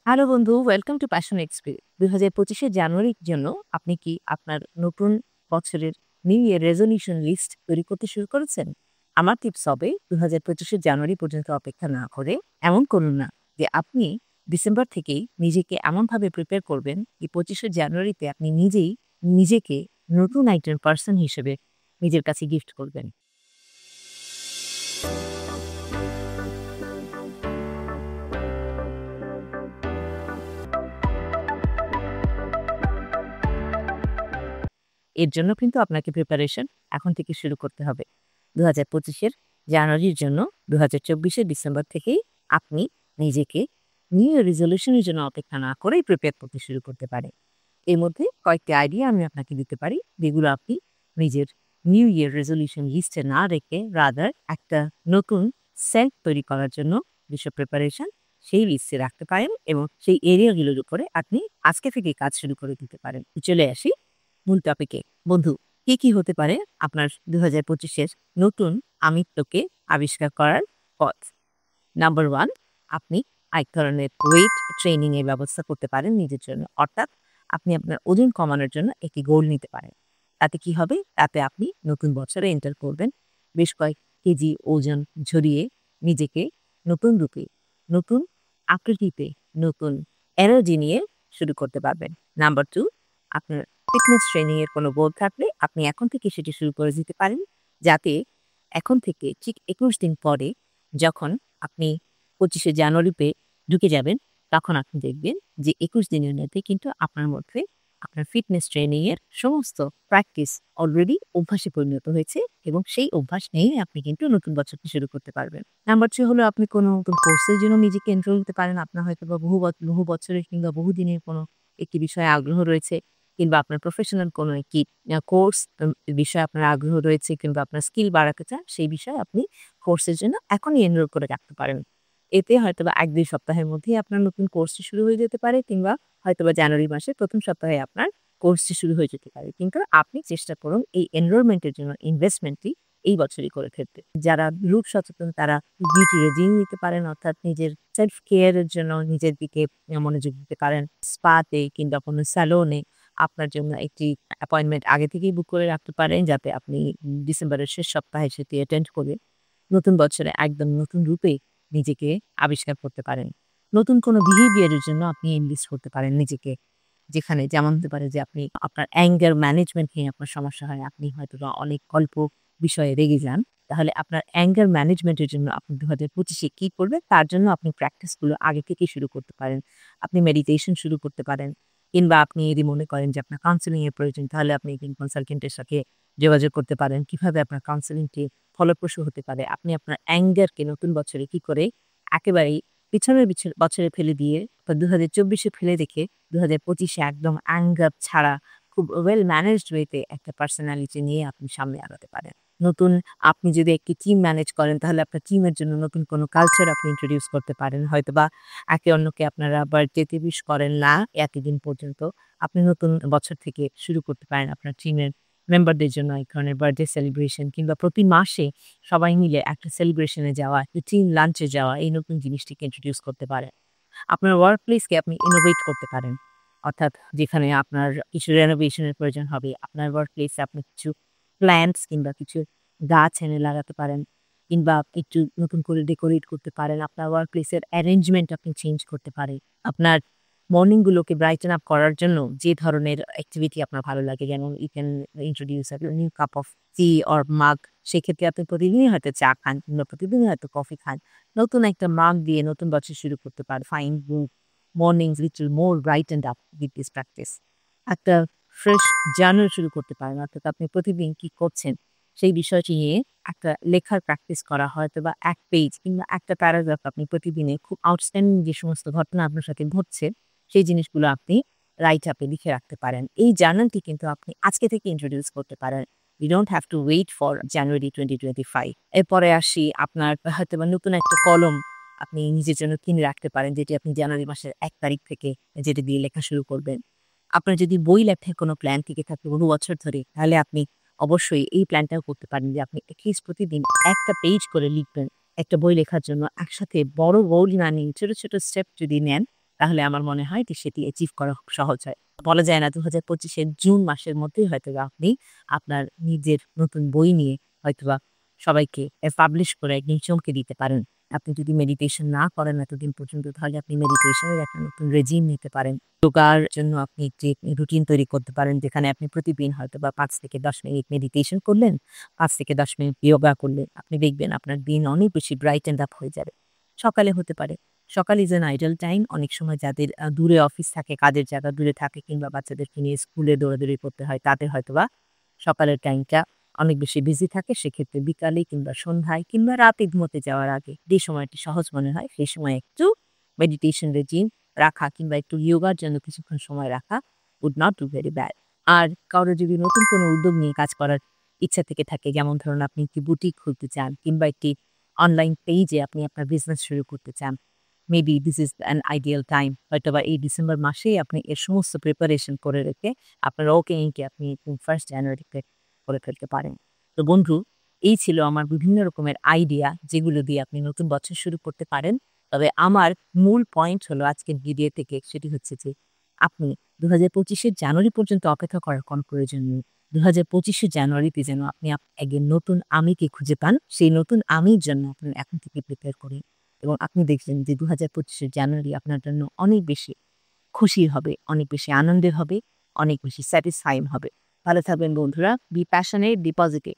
Hello বন্ধু, welcome to passion experience. 2025 জানুয়ারির জন্য আপনি কি আপনার নতুন বছরের নিউ ইয়ার রেজলিউশন লিস্ট তৈরি করতে শুরু করেছেন? আমার টিপস হবে 2025 জানুয়ারি পর্যন্ত অপেক্ষা না করে এমন করুন না যে আপনি ডিসেম্বর থেকেই নিজেকে এমনভাবে প্রিপেয়ার করবেন যে 25 জানুয়ারিতে আপনি নিজেই নিজেকে নতুন একজন পার্সন হিসেবে নিজের কাছে গিফট করবেন। এর জন্য কিন্তু আপনাকে প্রিপারেশন এখন থেকে শুরু করতে হবে। 2025 জানুয়ারির জন্য 2024 ডিসেম্বর থেকেই আপনি নিজেকে নিউ ইয়ার রেজলিউশনের জন্য অপেক্ষা না করেই প্রিপেয়ার করতে শুরু করতে পারেন। এর মধ্যে কয়েকটি আইডিয়া আমি আপনাকে দিতে পারি, যেগুলো আপনি নিজের নিউ ইয়ার রেজলিউশন লিস্টে না রেখে রাদার একটা নতুন সেলফ তৈরি করার জন্য যেসব প্রিপারেশন সেই লিস্টে রাখতে পারেন এবং সেই এরিয়াগুলোর উপরে আপনি আজকে থেকে কাজ শুরু করে দিতে পারেন। চলে আসি মূল টপিকে। বন্ধু, কি হতে পারে আপনার 2025 নতুন আমিত্বকে আবিষ্কার করার পথ? নাম্বার 1, আপনি এক ধরনের ওয়েট ট্রেনিং এর ব্যবস্থা করতে পারেন নিজের জন্য। অর্থাৎ আপনি আপনার ওজন কমানোর জন্য একটি গোল নিতে পারেন। তাতে কি হবে? তাতে আপনি নতুন বছরে এন্টার করবেন বেশ কয়েক কেজি ওজন ঝরিয়ে নিজেকে নতুন রূপে, নতুন আকৃতিতে, নতুন এনার্জি নিয়ে শুরু করতে পারবেন। নাম্বার 2, আপনার ফিটনেস ট্রেনিং এর কোনো গোল থাকলে আপনি এখন থেকে সেটি শুরু করে দিতে পারেন, যাতে এখন থেকে ঠিক 21 দিন পরে যখন আপনি 25 জানুয়ারিতে ঢুকে যাবেন, তখন আপনি দেখবেন যে 21 দিনের মধ্যে কিন্তু আপনার মধ্যে আপনার ফিটনেস ট্রেনিং এর সমস্ত প্র্যাকটিস অলরেডি অভ্যাসে পরিণত হয়েছে এবং সেই অভ্যাস নিয়েই আপনি কিন্তু নতুন বছরটি শুরু করতে পারবেন। নাম্বার 3 হলো আপনি কোনো নতুন কোর্সের জন্য নিজেকে এনরোল দিতে পারেন। আপনার হয়তোবা বহু বছরের কিংবা বহুদিনের কোনো একটি বিষয়ে আগ্রহ রয়েছে, কিংবা আপনার প্রফেশনাল কোনো একটি কোর্স বিষয়ে আপনার আগ্রহ রয়েছে, কিংবা আপনার স্কিল বাড়াতে চান, সেই বিষয়ে আপনি কোর্সের জন্য এখনই এনরোল করে রাখতে পারেন। এতে হয়তোবা ১-২ সপ্তাহের মধ্যেই আপনার নতুন কোর্সটি শুরু হয়ে যেতে পারে, কিংবা হয়তোবা জানুয়ারি মাসের ১ম সপ্তাহে আপনার কোর্সটি শুরু হয়ে যেতে পারে। কিন্তু আপনি চেষ্টা করুন এই এনরোলমেন্টের জন্য ইনভেস্টমেন্টটি এই বছরই করে ফেলতে। যারা রূপ সচেতন তারা বিউটি রেজিম নিতে পারেন, অর্থাৎ নিজের সেলফ কেয়ার এর জন্য নিজের দিকে মনোযোগ দিতে পারেন। স্পাতে কিংবা কোনো সেলুনে আপনার জন্য একটি অ্যাপয়েন্টমেন্ট আগে থেকেই বুক করে রাখতে পারেন, যাতে আপনি ডিসেম্বরের শেষ সপ্তাহে সেটি অ্যাটেন্ড করে নতুন বছরে একদম নতুন রূপে নিজেকে আবিষ্কার করতে পারেন। নতুন কোনো বিহেভিয়ার এর জন্য আপনি এনলিস্ট করতে পারেন নিজেকে। যেখানে যেমন হতে পারে যে আপনি আপনার অ্যাঙ্গার ম্যানেজমেন্ট নিয়ে আপনার সমস্যা হয়। আপনি হয়তোবা অনেক অল্প বিষয়ে রেগে যান। তাহলে আপনার অ্যাঙ্গার ম্যানেজমেন্ট এর জন্য আপনি 2025 এ কি করবেন তার জন্য আপনি প্র্যাকটিস গুলো আগে থেকেই শুরু করতে পারেন। আপনি মেডিটেশন শুরু করতে পারেন, কিংবা আপনি যদি মনে করেন যে আপনার কাউন্সেলিং এর প্রয়োজন, তাহলে আপনি একজন কনসালটেন্ট এর সাথে যোগাযোগ করতে পারেন। কিভাবে আপনার কাউন্সেলিংটি ফলপ্রসূ হতে পারে। আপনি আপনার অ্যাঙ্গারকে নতুন বছরে কি করে একেবারেই পিছনের বছরে ফেলে দিয়ে বা ২০২৪ এ ফেলে রেখে ২০২৫ এ একদম অ্যাঙ্গার ছাড়া খুব ওয়েল ম্যানেজড ওয়েতে একটা পার্সোনালিটি নিয়ে আপনি সামনে আগাতে পারেন। নতুন আপনি যদি একটি টিম ম্যানেজ করেন, তাহলে আপনার টিমের জন্য নতুন কোনো কালচার আপনি ইন্ট্রোডিউস করতে পারেন। হয়তোবা একে অন্যকে আপনারা বার্থডেতে উইশ করেন না এতদিন পর্যন্ত। আপনি নতুন বছর থেকে শুরু করতে পারেন আপনার টিমের মেম্বারদের জন্য এক ধরনের বার্থডে সেলিব্রেশন, কিংবা প্রতি মাসে সবাই মিলে একটা সেলিব্রেশন এ যাওয়া, একটা টিম লাঞ্চে যাওয়া, এই নতুন জিনিসটিকে ইন্ট্রোডিউস করতে পারেন। আপনার ওয়ার্ক প্লেসকে আপনি ইনোভেট করতে পারেন। অর্থাৎ যেখানে আপনার কিছু রেনোভেশন এর প্রয়োজন হবে, আপনার ওয়ার্ক প্লেসে আপনি কিছু প্ল্যান্টস কিংবা কিছু গাছ এনে লাগাতে পারেন, কিংবা একটু নতুন করে ডেকোরেট করতে পারেন। আপনার ওয়ার্ক প্লেসের অ্যারেঞ্জমেন্ট আপনি চেঞ্জ করতে পারেন। আপনার মর্নিং গুলোকে ব্রাইটেন আপ করার জন্য যে ধরনের অ্যাক্টিভিটি আপনার ভালো লাগে, যেমন you can introduce a new cup of tea or mug. সেক্ষেত্রে আপনি প্রতিদিনই হয়তো চা খান, কিংবা প্রতিদিনই হয়তো কফি খান। নতুন একটা মাগ দিয়ে নতুন বছর শুরু করতে পারেন। Find mornings little more brightened up with this practice. একটা ফ্রেশ জার্নাল শুরু করতে পারেন। অর্থাৎ আপনি প্রতিদিন কি করছেন সেই বিষয়টি নিয়ে একটা লেখার প্র্যাকটিস করা, হয়তোবা ১ পেজ কিংবা একটা প্যারাগ্রাফ আপনি প্রতিদিনে খুব আউটস্ট্যান্ডিং যে সমস্ত ঘটনা আপনার সাথে ঘটছে, সেই জিনিসগুলো আপনি রাইট আপে লিখে রাখতে পারেন। এই জার্নালটি কিন্তু আপনি আজকে থেকে ইন্ট্রোডিউস করতে পারেন। You don't have to wait for January 2025. এরপরে আসি আপনার হয়তোবা নতুন একটা কলম আপনি নিজের জন্য কিনে রাখতে পারেন, যেটি আপনি জানুয়ারি মাসের ১ তারিখ থেকে যেটি দিয়ে লেখা শুরু করবেন। আপনার যদি বই লেখার কোনো প্ল্যান থেকে থাকে বহু বছর ধরে, তাহলে আপনি অবশ্যই এই প্ল্যানটাও করতে পারেন যে আপনি এটলিস্ট প্রতিদিন একটা পেজ করে লিখবেন একটা বই লেখার জন্য। একসাথে বড় গোল না নিয়ে ছোট, ছোট স্টেপ যদি নেন, তাহলে আমার মনে হয় যে সেটি অ্যাচিভ করা খুব সহজ হয়। বলা যায় না ২০২৫ জুন মাসের মধ্যেই হয়তোবা আপনি আপনার নিজের নতুন বই নিয়ে হয়তোবা সবাইকে পাবলিশ করে একদিন চমকে দিতে পারেন। আপনি যদি মেডিটেশন না করেন এতদিন পর্যন্ত তাহলে আপনি মেডিটেশনের একটা নতুন রেজিম নিতে পারেন। যোগার জন্য আপনি একটি রুটিন তৈরি করতে পারেন যেখানে আপনি প্রতিদিন হয়তোবা ৫ থেকে ১০ মিনিট মেডিটেশন করলেন, ৫ থেকে ১০ মিনিট ইয়োগা করলেন। আপনি দেখবেন আপনার দিন অনেক বেশি ব্রাইটেন্ড আপ হয়ে যাবে। সকালে হতে পারে। সকাল ইজ অ্যান আইডল টাইম। অনেক সময় যাদের দূরে অফিস থাকে, কাজের জায়গা দূরে থাকে কিংবা বাচ্চাদেরকে নিয়ে স্কুলে দৌড়াদৌড়ি করতে হয় তাদের হয়তোবা সকালের টাইমটা অনেক বেশি বিজি থাকে। সেক্ষেত্রে বিকালে কিংবা সন্ধ্যায় কিংবা রাতে ঘুমোতে যাওয়ার আগে যে সময়টি সহজ মনে হয় সেই সময় একটু মেডিটেশন রেজিম রাখা কিংবা একটু ইয়োগার জন্য কিছুক্ষণ সময় রাখা would not do very bad. আর কারো যদি নতুন কোনো উদ্যোগ নিয়ে কাজ করার ইচ্ছা থেকে থাকে যেমন ধরুন আপনি একটি বুটিক খুলতে চান কিংবা একটি অনলাইন পেজে আপনি আপনার বিজনেস শুরু করতে চান। Maybe this is an ideal time. হয়তোবা এই ডিসেম্বর মাসেই আপনি এর সমস্ত প্রিপারেশন করে রেখে আপনার ওকেনিংকে আপনি 1st জানুয়ারিতে করে ফেলতে পারেন। তো বন্ধু, এই ছিল আমার বিভিন্ন রকমের আইডিয়া যেগুলো দিয়ে আপনি নতুন বছর শুরু করতে পারেন। তবে আমার মূল পয়েন্ট হলো আজকের ভিডিও থেকে সেটি হচ্ছে যে আপনি ২০২৫ জানুয়ারি পর্যন্ত অপেক্ষা করার কোনো প্রয়োজন নেই। ২০২৫ জানুয়ারিতে যেন আপনি একজন নতুন আমিকে খুঁজে পান, সেই নতুন আমির জন্য আপনি এখন থেকে প্রিপেয়ার করুন। এবং আপনি দেখবেন যে ২০২৫ জানুয়ারি আপনার জন্য অনেক বেশি খুশির হবে, অনেক বেশি আনন্দের হবে, অনেক বেশি স্যাটিসফাইং হবে। ভালো থাকবেন বন্ধুরা। Be passionate, be positive.